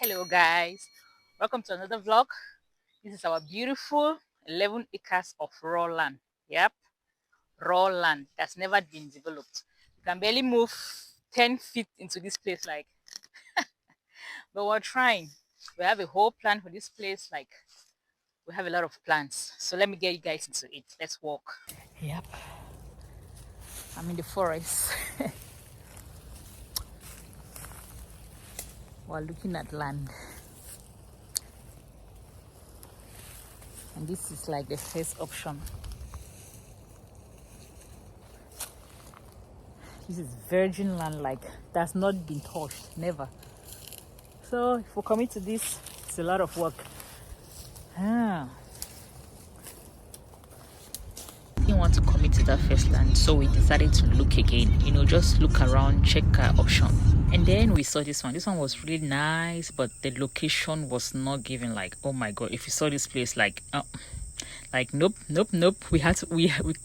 Hello guys, welcome to another vlog. This is our beautiful 11 acres of raw land. Yep, raw land that's never been developed. You can barely move 10 feet into this place, but we're trying. We have a whole plan for this place, we have a lot of plans. So let me get you guys into it. Let's walk. Yep, I'm in the forest. We're looking at land. And this is like the first option. This is virgin land, like that's not been touched, never. So if we commit to this, it's a lot of work. Didn't want to commit to that first land, so we decided to look again. Just look around, check our option. And then we saw this one. This one was really nice, but the location was not given. Like, oh my god, if you saw this place, nope. We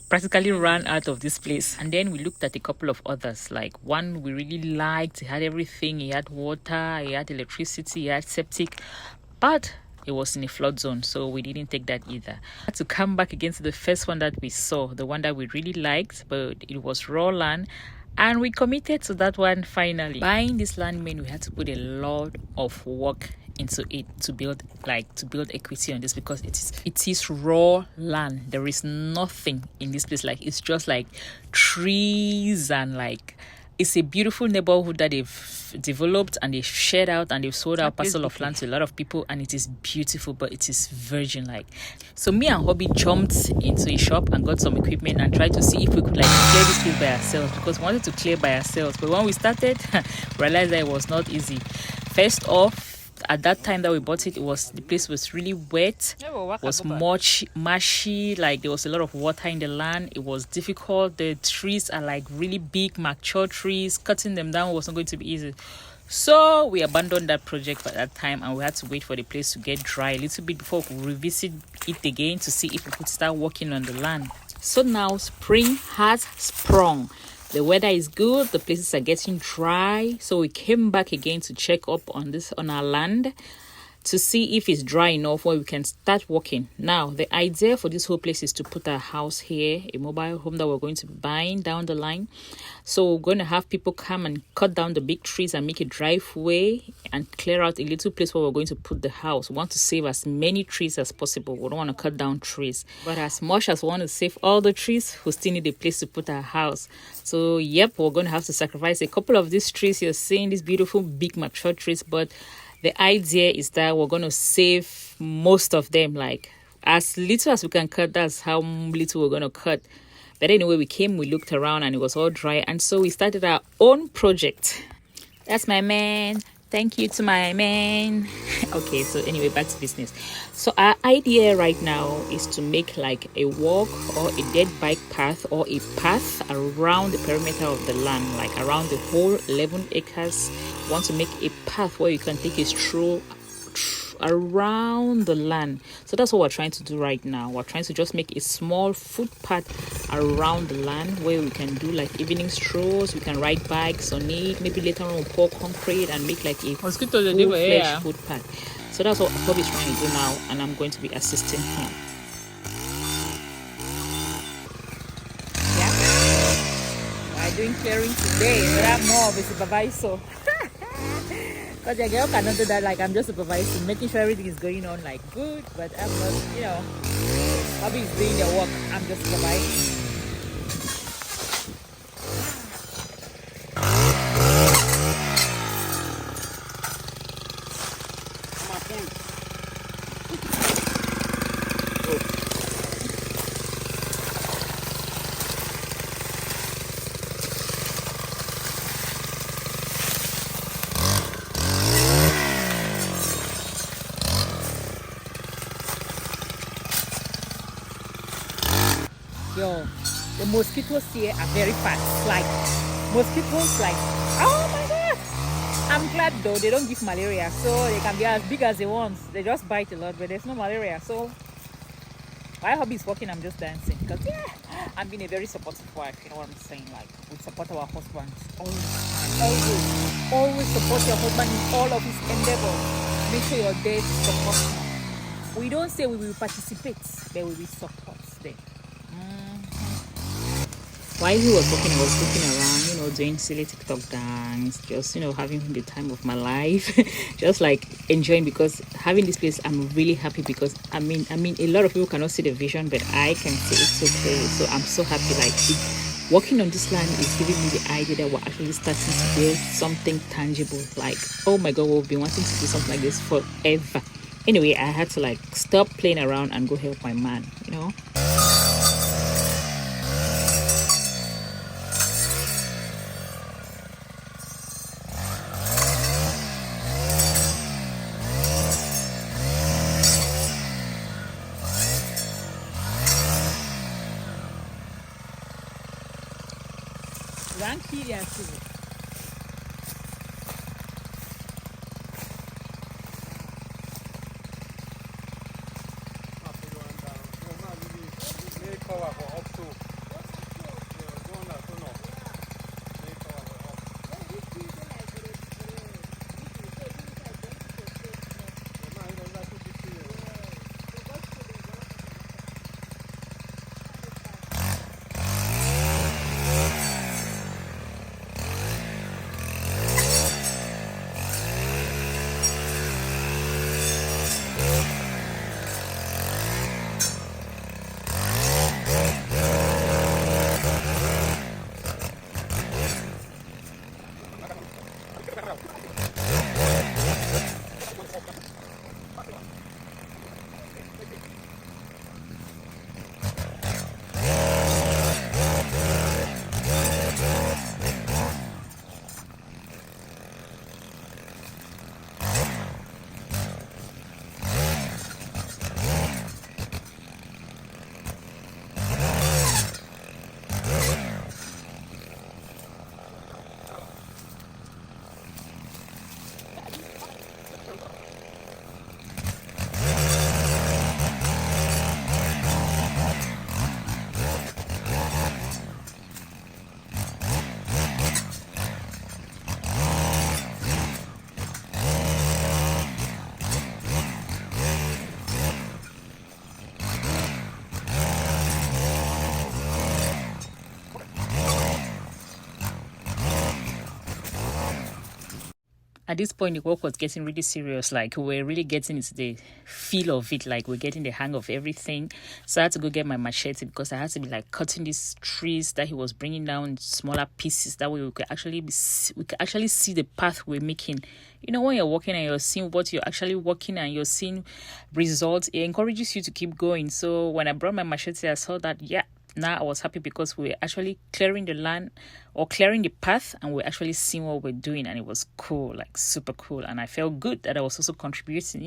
practically ran out of this place. And then we looked at a couple of others. Like one we really liked. It had everything. It had water. It had electricity. It had septic. But it was in a flood zone, so we didn't take that either. We had to come back again to the first one that we saw, the one that we really liked, but it was raw land. And we committed to that one finally. Buying this land meant we had to put a lot of work into it to build equity on this, because it is raw land. There is nothing in this place. Like, it's just like trees, and like it's a beautiful neighborhood that they've developed and they've shared out, and they've sold out parcel of land to a lot of people, and it is beautiful, but it is virgin. So me and Hobby jumped into a shop and got some equipment and tried to see if we could clear this place by ourselves, because we wanted to clear by ourselves. But when we started, realized that it was not easy. First off, at that time that we bought it, the place was really wet. Was much mushy. Like, there was a lot of water in the land. It was difficult. The trees are like really big, mature trees. Cutting them down was not going to be easy. So we abandoned that project at that time, and we had to wait for the place to get dry a little bit before we revisit it again to see if we could start working on the land. So now spring has sprung. The weather is good, the places are getting dry, so we came back again to check up on our land to see if it's dry enough where we can start working. Now, the idea for this whole place is to put a house here, a mobile home that we're going to be buying down the line. So we're going to have people come and cut down the big trees and make a driveway and clear out a little place where we're going to put the house. We want to save as many trees as possible. We don't want to cut down trees. But as much as we want to save all the trees, we still need a place to put our house. So, yep, we're going to have to sacrifice a couple of these trees. You're seeing these beautiful, big, mature trees, but the idea is that we're going to save most of them. Like, as little as we can cut, that's how little we're going to cut. But anyway, we looked around, and it was all dry. And so we started our own project. That's my man. Thank you to my man. Okay, so anyway, back to business. So our idea right now is to make like a walk or a dead bike path or a path around the perimeter of the land, like around the whole 11 acres. We want to make a path where you can take a stroll around the land. So that's what we're trying to do right now. We're trying to just make a small footpath around the land where we can do like evening strolls. We can ride bikes on it. Maybe later on we'll pour concrete and make like a full-fledged footpath. So that's what Bobby's trying to do now, and I'm going to be assisting him. Yeah, we're doing clearing today. We have more of a supervisor. Because the girl cannot do that. Like, I'm just supervising, making sure everything is going on like good, but I'm not, Bobby is doing the work. I'm just supervising. Yo, the mosquitoes here are very fast. Like, mosquitoes, like, oh my god! I'm glad though they don't give malaria, so they can be as big as they want. They just bite a lot, but there's no malaria. So while Hobby is working, I'm just dancing, because I'm being a very supportive wife. You know what I'm saying? Like, we support our husbands always support your husband in all of his endeavors. make sure you're there to support. We don't say we will participate, but we will support them. While he was walking, I was looking around, doing silly TikTok dance, just, having the time of my life, just like enjoying, because having this place, I'm really happy, because I mean, a lot of people cannot see the vision, but I can see it so clearly. So I'm so happy, like, walking on this land is giving me the idea that we're actually starting to build something tangible. Like, oh my God, we've been wanting to do something like this forever. Anyway, I had to like stop playing around and go help my man. At this point, the work was getting really serious. Like, we're really getting into the feel of it. Like, we're getting the hang of everything. So I had to go get my machete, because I had to be like cutting these trees that he was bringing down in smaller pieces. That way we could actually see the path we're making. When you're walking and you're seeing what you're actually working and you're seeing results, it encourages you to keep going. So when I brought my machete, I saw that, yeah, now I was happy, because we were actually clearing the land or clearing the path, and we're actually seeing what we're doing, and it was cool, like super cool. And I felt good that I was also contributing.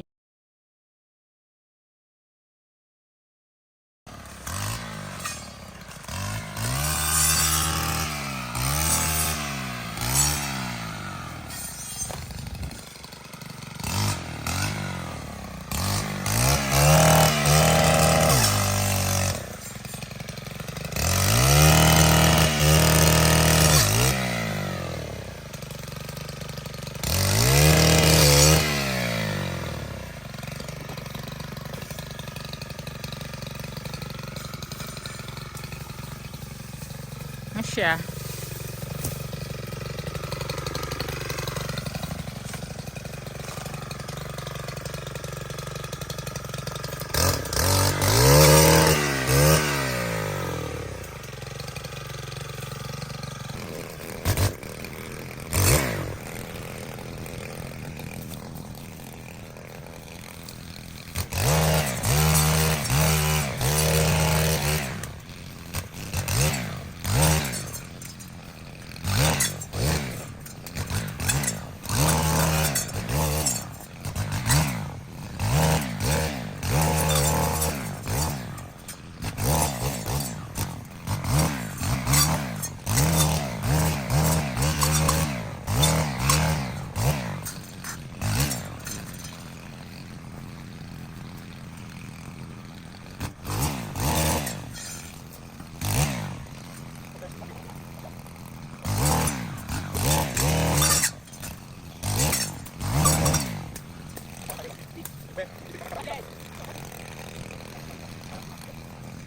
Sure.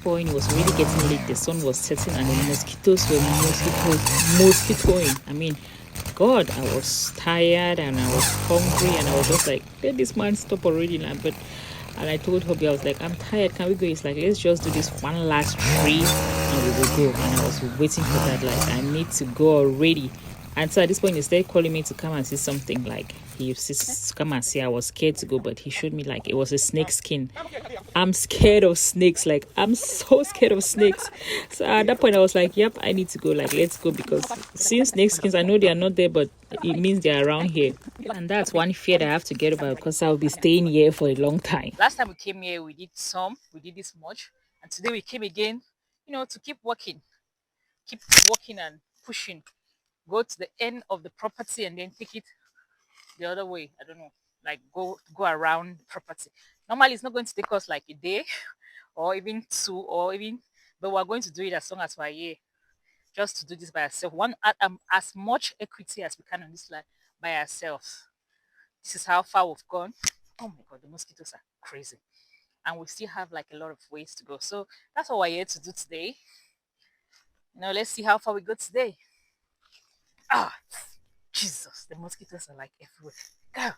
point, it was really getting late. The sun was setting and the mosquitoes were mosquitoing. I mean, God, I was tired and I was hungry and I was just like, let this man stop already now. And I told Hobby, I was like, I'm tired, can we go? He's like, let's just do this one last tree and we will go. And I was waiting for that, like, I need to go already. And so at this point, he started calling me to come and see something. Like, he used to come and see. I was scared to go, but he showed me, like, it was a snake skin. I'm scared of snakes. Like, I'm so scared of snakes. So at that point, I was like, yep, I need to go. Like, let's go. Because seeing snake skins, I know they are not there, but it means they are around here. And that's one fear that I have to get over because I'll be staying here for a long time. Last time we came here, we did this much. And today we came again, to keep walking. Keep walking and pushing. Go to the end of the property and then take it the other way. I don't know, like go around the property. Normally, it's not going to take us like a day or even two or even, but we're going to do it as long as we're here. Just to do this by ourselves. Want as much equity as we can on this land by ourselves. This is how far we've gone. Oh my God, the mosquitoes are crazy. And we still have like a lot of ways to go. So that's what we're here to do today. Let's see how far we go today. Ah, Jesus, the mosquitoes are like everywhere. Go.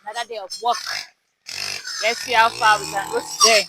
Another day of work. Let's see how far we can go today.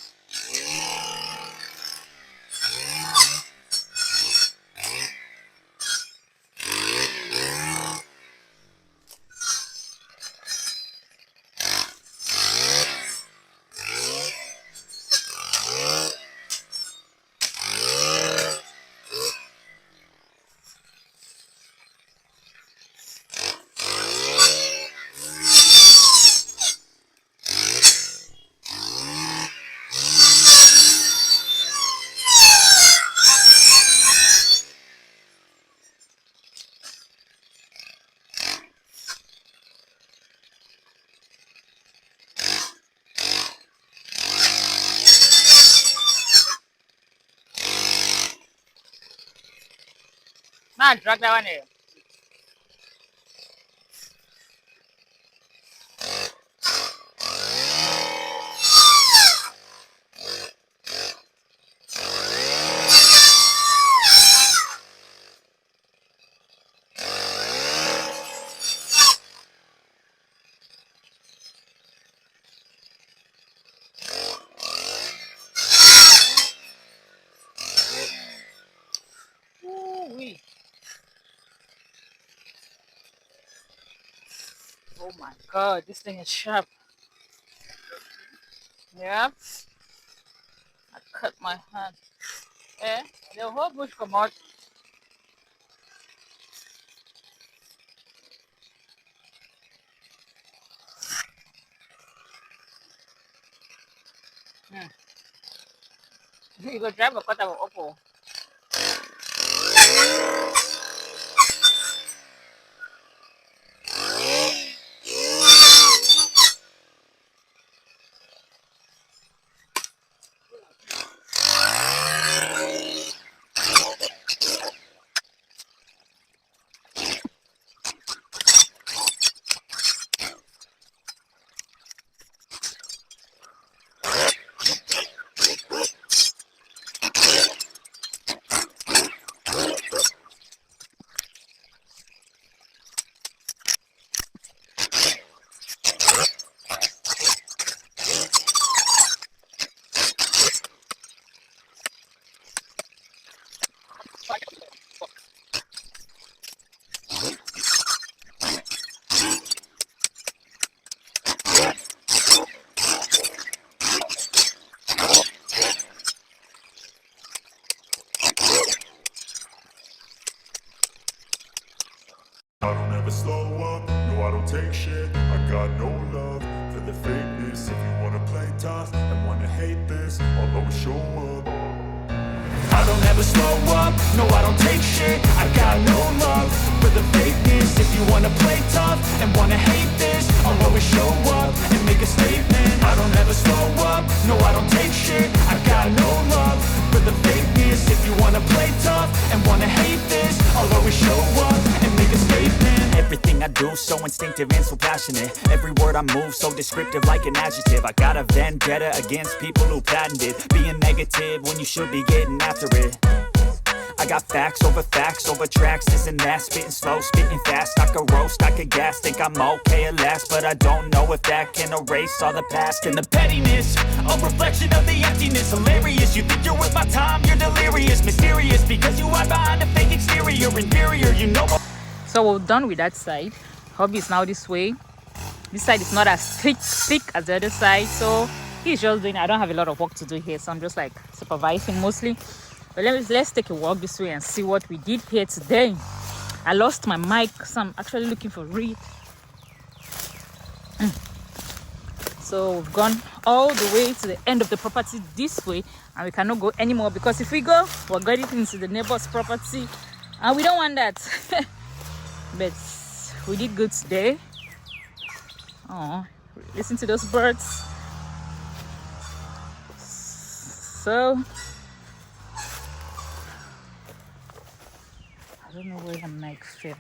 Man, drag that one in. Oh my God, this thing is sharp. Yeah. I cut my hand. Yeah, the whole bush come out. You go drive a cut of apple. I don't ever slow up, no I don't take shit. I got no love for the fakeness. If you wanna play tough and wanna hate this, I'll always show up. I don't ever slow up, no I don't take shit. I got no love for the fakeness. If you wanna play tough and wanna hate this, I'll always show up and make a statement. I don't ever slow up, no I don't take shit. I got no love for the fakeness. If you wanna play tough and wanna hate this, I'll always show up and make a statement. Everything I do, so instinctive and so passionate. Every word I move, so descriptive like an adjective. I got a vendetta against people who patented being negative when you should be getting after it. I got facts over tracks, this and that. Spitting slow, spitting fast. I could roast, I could gas. Think I'm okay at last, but I don't know if that can erase all the past. And the pettiness, a reflection of the emptiness. Hilarious, you think you're worth my time, you're delirious. Mysterious, because you hide behind a fake exterior. Inferior, you know. So we're done with that side. Hobby is now this way. This side is not as thick as the other side, so he's just doing. I don't have a lot of work to do here, so I'm just like supervising mostly. But let's take a walk this way and see what we did here today. I lost my mic, so I'm actually looking for it. So we've gone all the way to the end of the property this way, and we cannot go anymore because if we go, we're going into the neighbor's property, and we don't want that. But we did good today. Oh, listen to those birds. So I don't know where the mic fell.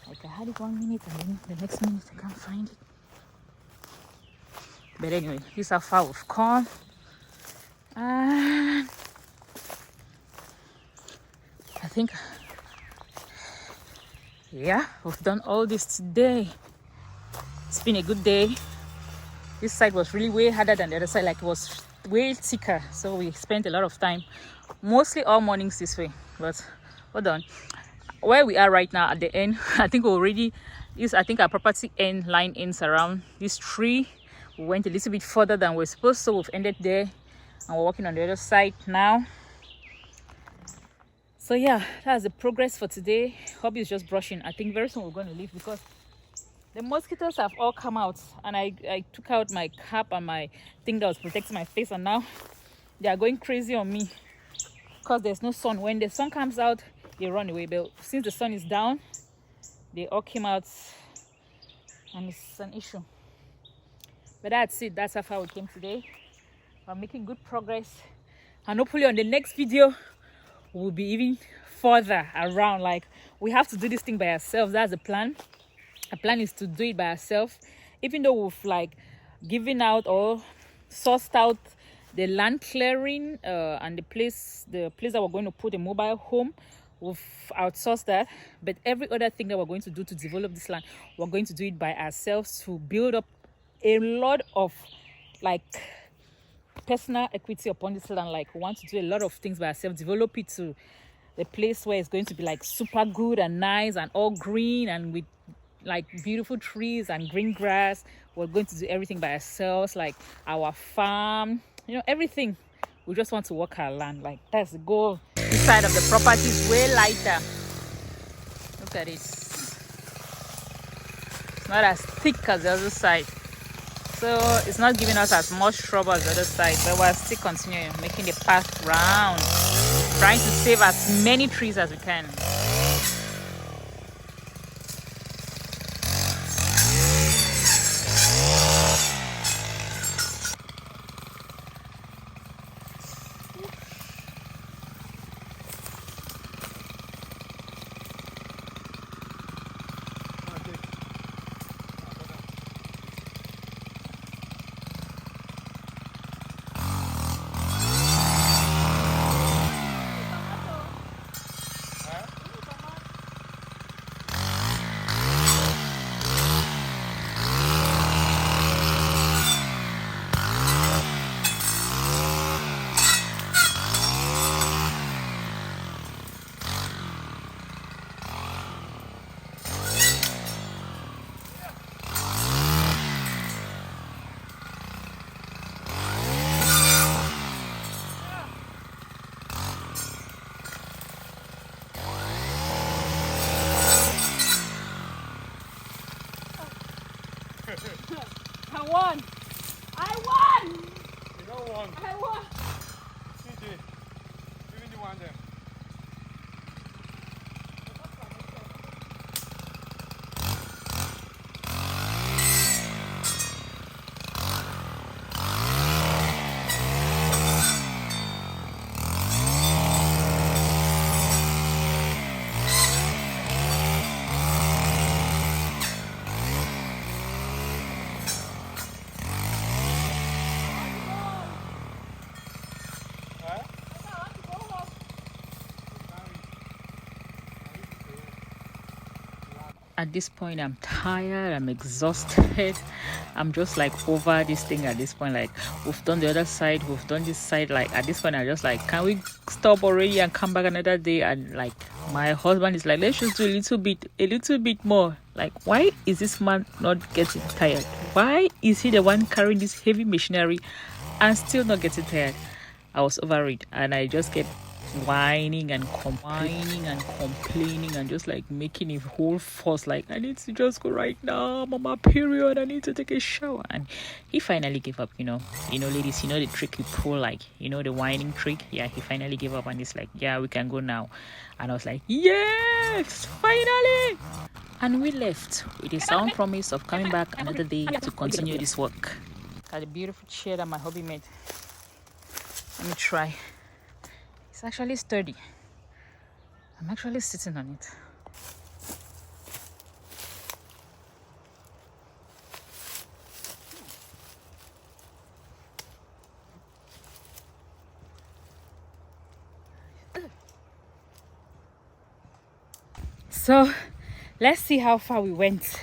Like I had it 1 minute and then the next minute I can't find it. But anyway, this is how far we've come. And I think, yeah, we've done all this today. It's been a good day. This side was really way harder than the other side, like it was way thicker. So we spent a lot of time, mostly all mornings this way. But hold on. Where we are right now at the end, I think I think our property line ends around this tree. We went a little bit further than we're supposed, so we've ended there and we're walking on the other side now. So yeah, that's the progress for today. Hobby is just brushing. I think very soon we're going to leave because the mosquitoes have all come out, and I took out my cap and my thing that was protecting my face, and now they are going crazy on me because there's no sun. When the sun comes out, they run away, but since the sun is down, they all came out and it's an issue. But that's it. That's how far we came today. We're making good progress, and hopefully on the next video we'll be even further around. Like, we have to do this thing by ourselves. That's the plan. The plan is to do it by ourselves, even though we've like given out or sourced out the land clearing and the place that we're going to put a mobile home. We've outsourced that, but every other thing that we're going to do to develop this land, we're going to do it by ourselves to build up a lot of like personal equity upon this land. Like, we want to do a lot of things by ourselves, develop it to the place where it's going to be like super good and nice and all green and with like beautiful trees and green grass. We're going to do everything by ourselves, like our farm, you know, everything. We just want to work our land. Like, that's the goal. This side of the property is way lighter. Look at this. It's not as thick as the other side, so it's not giving us as much trouble as the other side, but we're still continuing making the path round, trying to save as many trees as we can. I won! I won! You don't won. I won! You did. You really won them. at this point I'm tired, I'm exhausted, I'm just like over this thing at this point. Like, we've done the other side, we've done this side. Like, at this point I'm just like, can we stop already and come back another day? And like, my husband is like, let's just do a little bit more. Like, why is this man not getting tired? Why is he the one carrying this heavy machinery and still not getting tired? I was over it, and I just kept whining and complaining and just like making a whole fuss. Like, I need to just go right now, mama, period, I need to take a shower. And he finally gave up. Ladies, the trick you pull, like, the whining trick. Yeah, he finally gave up, and he's like, yeah, we can go now. And I was like, yes, finally. And we left with a sound promise of coming back another day to continue this work. Got a beautiful chair that my hubby made. Let me try. It's actually sturdy. I'm actually sitting on it. So let's see how far we went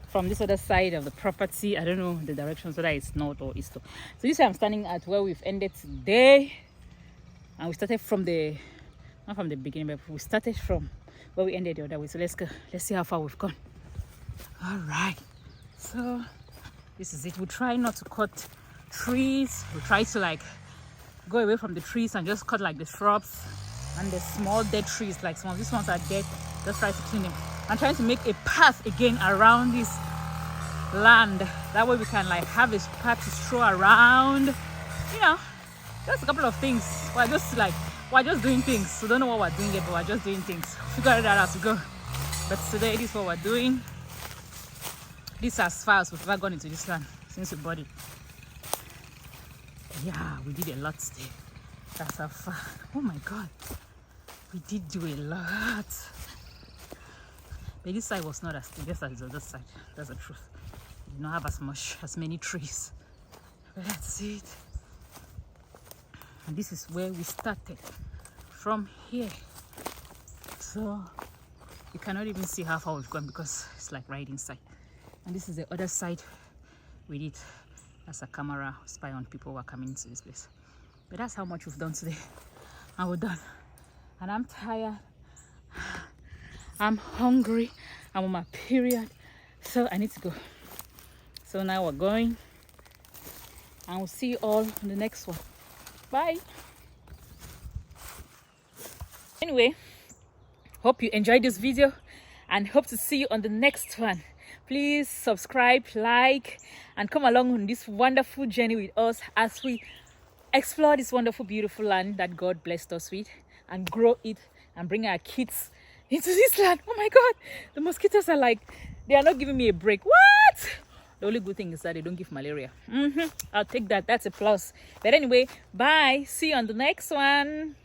from this other side of the property. I don't know the directions, whether it's north or east. So this I'm standing at where we've ended today. And we started from not from the beginning, but we started from where we ended the other way. So let's go. Let's see how far we've gone. All right. So this is it. We try not to cut trees. We try to like go away from the trees and just cut like the shrubs and the small dead trees. Like some of these ones are dead. Just try to clean them. I'm trying to make a path again around this land. That way we can like have a path to stroll around. Just a couple of things. We're just doing things. We don't know what we're doing yet, but we're just doing things. Figure it out as we go. But today, this is what we're doing. This is as far as we've ever gone into this land since we bought it. Yeah, we did a lot today. That's how far. Oh my God. We did do a lot. But this side was not as just as the other side. That's the truth. We did not have as many trees. But that's it. And this is where we started, from here. So you cannot even see how far we've gone because it's like right inside. And this is the other side we did. That's a camera spy on people who are coming to this place. But that's how much we've done today. And we're done. And I'm tired. I'm hungry. I'm on my period. So I need to go. So now we're going. And we'll see you all in the next one. Bye. Anyway, hope you enjoyed this video and hope to see you on the next one. Please subscribe, like, and come along on this wonderful journey with us as we explore this wonderful, beautiful land that God blessed us with and grow it and bring our kids into this land. Oh my God, the mosquitoes are like, they are not giving me a break. What? The only good thing is that they don't give malaria. I'll take that. That's a plus. But anyway, bye. See you on the next one.